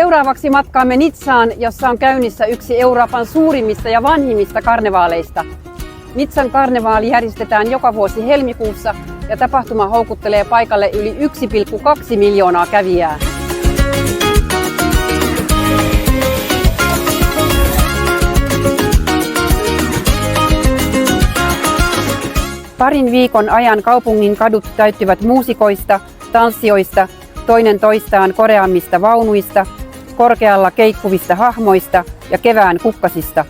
Seuraavaksi matkaamme Nizzaan, jossa on käynnissä yksi Euroopan suurimmista ja vanhimmista karnevaaleista. Nizzan karnevaali järjestetään joka vuosi helmikuussa ja tapahtuma houkuttelee paikalle yli 1,2 miljoonaa kävijää. Parin viikon ajan kaupungin kadut täyttyvät muusikoista, tanssijoista, toinen toistaan koreammista vaunuista, korkealla keikkuvista hahmoista ja kevään kukkasista.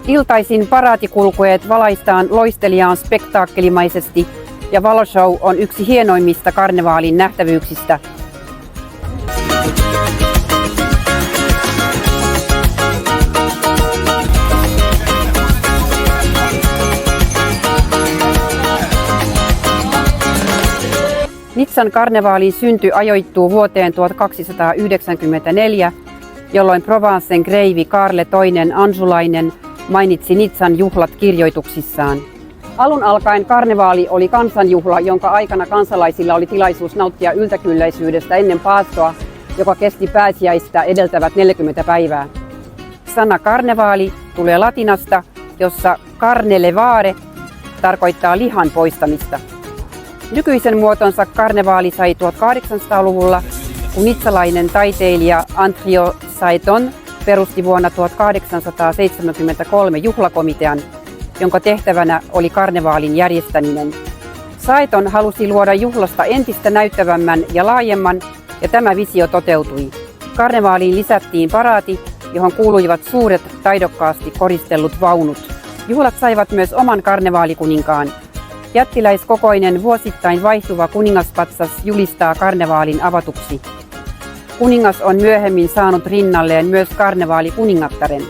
Iltaisin paraatikulkueet valaistaan loisteliaan spektaakkelimaisesti ja valoshow on yksi hienoimmista karnevaalin nähtävyyksistä. Nizzan karnevaalin synty ajoittuu vuoteen 1294, jolloin Provencen kreivi Karle II Anjulainen mainitsi Nizzan juhlat kirjoituksissaan. Alun alkaen karnevaali oli kansanjuhla, jonka aikana kansalaisilla oli tilaisuus nauttia yltäkylläisyydestä ennen paastoa, joka kesti pääsiäistä edeltävät 40 päivää. Sana karnevaali tulee latinasta, jossa carne levare tarkoittaa lihan poistamista. Nykyisen muotonsa karnevaali sai 1800-luvulla, kun nizzalainen taiteilija Andrio Saeton perusti vuonna 1873 juhlakomitean, jonka tehtävänä oli karnevaalin järjestäminen. Saeton halusi luoda juhlasta entistä näyttävämmän ja laajemman, ja tämä visio toteutui. Karnevaaliin lisättiin paraati, johon kuuluivat suuret taidokkaasti koristellut vaunut. Juhlat saivat myös oman karnevaalikuninkaan. Jättiläiskokoinen vuosittain vaihtuva kuningaspatsas julistaa karnevaalin avatuksi. Kuningas on myöhemmin saanut rinnalleen myös karnevaalikuningattaren.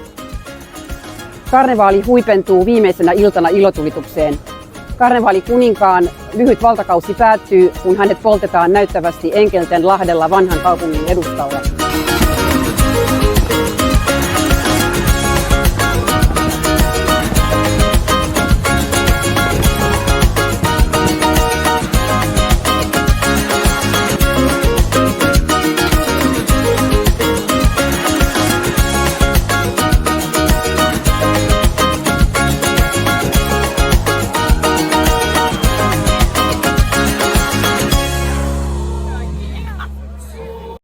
Karnevaali huipentuu viimeisenä iltana ilotulitukseen. Karnevaalikuninkaan lyhyt valtakausi päättyy, kun hänet poltetaan näyttävästi Enkelten lahdella vanhan kaupungin edustalla.